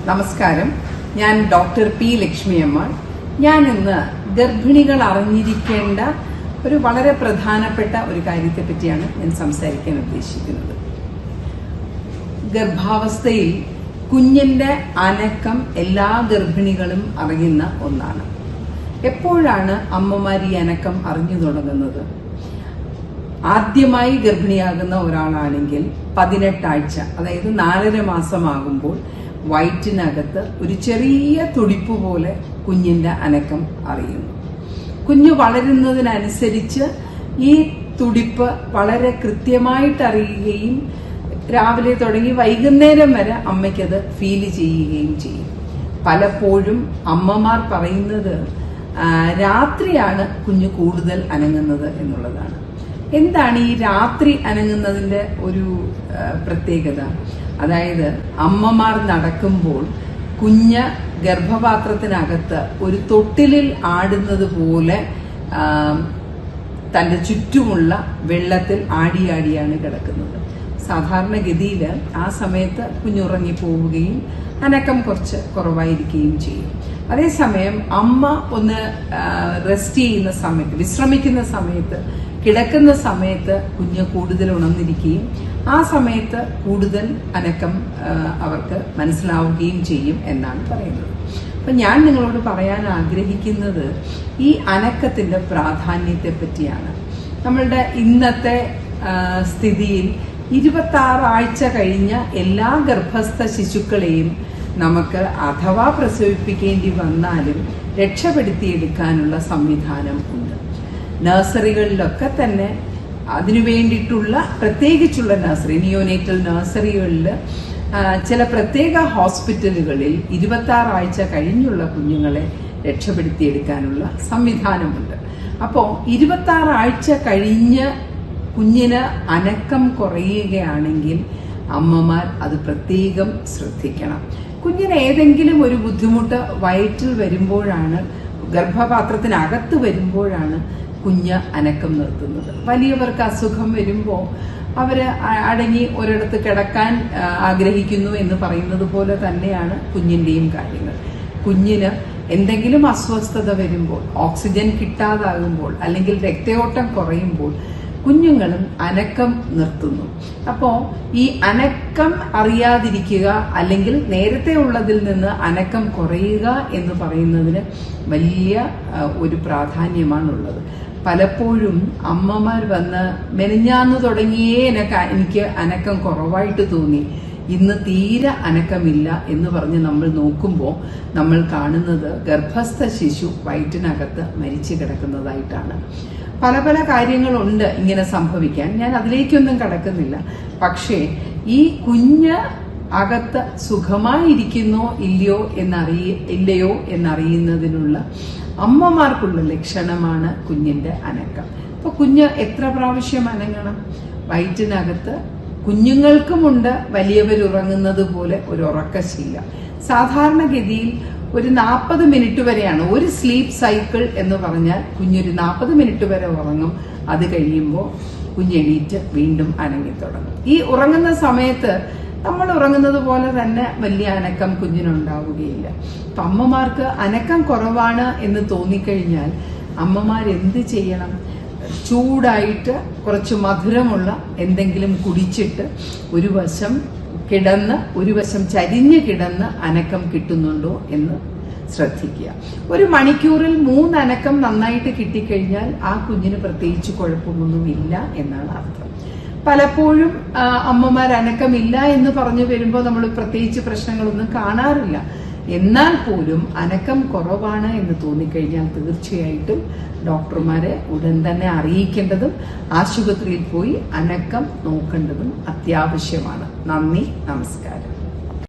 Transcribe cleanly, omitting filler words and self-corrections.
നമസ്കാരം. ഞാൻ doctor P Lakshmiyamma. ഞാൻ ഇന്ന് ഗർഭിണികൾ അറിഞ്ഞിരിക്കേണ്ട ഒരു വളരെ പ്രധാനപ്പെട്ട ഒരു കാര്യത്തെ പറ്റിയാണ് ഞാൻ സംസാരിക്കാൻ ഉദ്ദേശിക്കുന്നത്. ഗർഭാവസ്ഥയിൽ കുഞ്ഞിന്റെ അനക്കം എല്ലാ ഗർഭിണികളും അറിയുന്ന ഒന്നാണ്. എപ്പോഴാണ് അമ്മമാർ ഈ അനക്കം അറിഞ്ഞു തുടങ്ങുന്നത്? ആദ്യമായി ഗർഭിണിയാകുന്ന ഒരാളാണെങ്കിൽ 18 ആഴ്ച, അതായത് 4.5 മാസമാകുമ്പോൾ വയറ്റിനകത്ത് ഒരു ചെറിയ തുടിപ്പ് പോലെ കുഞ്ഞിന്റെ അനക്കം അറിയുന്നു. കുഞ്ഞ് വളരുന്നതിനനുസരിച്ച് ഈ തുടിപ്പ് വളരെ കൃത്യമായിട്ട് അറിയുകയും രാവിലെ തുടങ്ങി വൈകുന്നേരം വരെ അമ്മയ്ക്കത് ഫീൽ ചെയ്യുകയും ചെയ്യും. പലപ്പോഴും അമ്മമാർ പറയുന്നത് രാത്രിയാണ് കുഞ്ഞ് കൂടുതൽ അനങ്ങുന്നത് എന്നുള്ളതാണ്. എന്താണ് ഈ രാത്രി അനങ്ങുന്നതിന്റെ ഒരു പ്രത്യേകത? അതായത് അമ്മമാർ നടക്കുമ്പോൾ കുഞ്ഞ് ഗർഭപാത്രത്തിനകത്ത് ഒരു തൊട്ടിലിൽ ആടുന്നത് പോലെ തന്റെ ചുറ്റുമുള്ള വെള്ളത്തിൽ ആടിയാടിയാണ് കിടക്കുന്നത്. സാധാരണഗതിയിൽ ആ സമയത്ത് കുഞ്ഞുറങ്ങിപ്പോവുകയും അനക്കം കുറച്ച് കുറവായിരിക്കുകയും ചെയ്യും. അതേസമയം അമ്മ ഒന്ന് റെസ്റ്റ് ചെയ്യുന്ന സമയത്ത്, വിശ്രമിക്കുന്ന സമയത്ത്, കിടക്കുന്ന സമയത്ത് കുഞ്ഞ് കൂടുതൽ ഉണർന്നിരിക്കുകയും ആ സമയത്ത് കൂടുതൽ അനക്കം അവർക്ക് മനസ്സിലാവുകയും ചെയ്യും എന്നാണ് പറയുന്നത്. അപ്പൊ ഞാൻ നിങ്ങളോട് പറയാൻ ആഗ്രഹിക്കുന്നത് ഈ അനക്കത്തിന്റെ പ്രാധാന്യത്തെ പറ്റിയാണ്. നമ്മളുടെ ഇന്നത്തെ സ്ഥിതിയിൽ 26 ആഴ്ച കഴിഞ്ഞ എല്ലാ ഗർഭസ്ഥ ശിശുക്കളെയും നമുക്ക് അഥവാ പ്രസവിപ്പിക്കേണ്ടി വന്നാലും രക്ഷപ്പെടുത്തിയെടുക്കാനുള്ള സംവിധാനം ഉണ്ട്. നഴ്സറികളിലൊക്കെ തന്നെ അതിനു വേണ്ടിയിട്ടുള്ള പ്രത്യേകിച്ചുള്ള നഴ്സറി, നിയോനേറ്റൽ നഴ്സറികളിൽ ചില പ്രത്യേക ഹോസ്പിറ്റലുകളിൽ 26 ആഴ്ച കഴിഞ്ഞുള്ള കുഞ്ഞുങ്ങളെ രക്ഷപ്പെടുത്തിയെടുക്കാനുള്ള സംവിധാനമുണ്ട്. അപ്പോൾ 26 ആഴ്ച കഴിഞ്ഞ് കുഞ്ഞിന് അനക്കം കുറയുകയാണെങ്കിൽ അമ്മമാർ അത് പ്രത്യേകം ശ്രദ്ധിക്കണം. കുഞ്ഞിന് ഏതെങ്കിലും ഒരു ബുദ്ധിമുട്ട് വയറ്റിൽ വരുമ്പോഴാണ്, ഗർഭപാത്രത്തിനകത്ത് വരുമ്പോഴാണ് കുഞ്ഞ് അനക്കം നിർത്തുന്നത്. വലിയവർക്ക് അസുഖം വരുമ്പോൾ അവര് അടങ്ങി ഒരിടത്ത് കിടക്കാൻ ആഗ്രഹിക്കുന്നു എന്ന് പറയുന്നത് പോലെ തന്നെയാണ് കുഞ്ഞിന്റെയും കാര്യങ്ങൾ. കുഞ്ഞിന് എന്തെങ്കിലും അസ്വസ്ഥത വരുമ്പോൾ, ഓക്സിജൻ കിട്ടാതാകുമ്പോൾ, അല്ലെങ്കിൽ രക്തയോട്ടം കുറയുമ്പോൾ കുഞ്ഞുങ്ങളും അനക്കം നിർത്തുന്നു. അപ്പോ ഈ അനക്കം അറിയാതിരിക്കുക, അല്ലെങ്കിൽ നേരത്തെ ഉള്ളതിൽ നിന്ന് അനക്കം കുറയുക എന്ന് പറയുന്നതിന് വലിയ ഒരു പ്രാധാന്യമാണുള്ളത്. പലപ്പോഴും അമ്മമാർ വന്ന് മെനഞ്ഞാന്ന് തുടങ്ങിയേ എനിക്ക് അനക്കം കുറവായിട്ട് തോന്നി, ഇന്ന് തീരെ അനക്കമില്ല എന്ന് പറഞ്ഞ് നമ്മൾ നോക്കുമ്പോൾ നമ്മൾ കാണുന്നത് ഗർഭസ്ഥ ശിശു വയറ്റിനകത്ത് മരിച്ചു കിടക്കുന്നതായിട്ടാണ്. പല പല കാര്യങ്ങളുണ്ട് ഇങ്ങനെ സംഭവിക്കാൻ, ഞാൻ അതിലേക്കൊന്നും കടക്കുന്നില്ല. പക്ഷേ ഈ കുഞ്ഞ് അകത്ത് സുഖമായിരിക്കുന്നോ ഇല്ലയോ എന്നറിയുന്നതിനുള്ള അമ്മമാർക്കുള്ള ലക്ഷണമാണ് കുഞ്ഞിന്റെ അനക്കം. അപ്പൊ കുഞ്ഞ് എത്ര പ്രാവശ്യം അനങ്ങണം? വയറ്റിനകത്ത് കുഞ്ഞുങ്ങൾക്കുമുണ്ട് വലിയവരുറങ്ങുന്നത് പോലെ ഒരു ഉറക്കശീലം. സാധാരണഗതിയിൽ ഒരു 40 മിനിറ്റ് വരെയാണ് ഒരു സ്ലീപ്പ് സൈക്കിൾ എന്ന് പറഞ്ഞാൽ. കുഞ്ഞൊരു 40 മിനിറ്റ് വരെ ഉറങ്ങും. അത് കഴിയുമ്പോൾ കുഞ്ഞെണീറ്റ് വീണ്ടും അനങ്ങി തുടങ്ങും. ഈ ഉറങ്ങുന്ന സമയത്ത് നമ്മൾ ഉറങ്ങുന്നത് പോലെ തന്നെ വലിയ അനക്കം കുഞ്ഞിനുണ്ടാവുകയില്ല. അപ്പൊ അമ്മമാർക്ക് അനക്കം കുറവാണ് എന്ന് തോന്നിക്കഴിഞ്ഞാൽ അമ്മമാർ എന്ത് ചെയ്യണം? ചൂടായിട്ട് കുറച്ച് മധുരമുള്ള എന്തെങ്കിലും കുടിച്ചിട്ട് ഒരു വശം കിടന്ന് ഒരു വശം ചരിഞ്ഞ് കിടന്ന് അനക്കം കിട്ടുന്നുണ്ടോ എന്ന് ശ്രദ്ധിക്കുക. 1 മണിക്കൂറിൽ 3 അനക്കം നന്നായിട്ട് കിട്ടിക്കഴിഞ്ഞാൽ ആ കുഞ്ഞിന് പ്രത്യേകിച്ച് കുഴപ്പമൊന്നുമില്ല എന്നാണ് അർത്ഥം. പലപ്പോഴും അമ്മമാർ അനക്കമില്ല എന്ന് പറഞ്ഞു വരുമ്പോൾ നമ്മൾ പ്രത്യേകിച്ച് പ്രശ്നങ്ങളൊന്നും കാണാറില്ല. എന്നാൽ പോലും അനക്കം കുറവാണ് എന്ന് തോന്നിക്കഴിഞ്ഞാൽ തീർച്ചയായിട്ടും ഡോക്ടർമാരെ ഉടൻ തന്നെ അറിയിക്കേണ്ടതും ആശുപത്രിയിൽ പോയി അനക്കം നോക്കേണ്ടതും അത്യാവശ്യമാണ്. നന്ദി, നമസ്കാരം.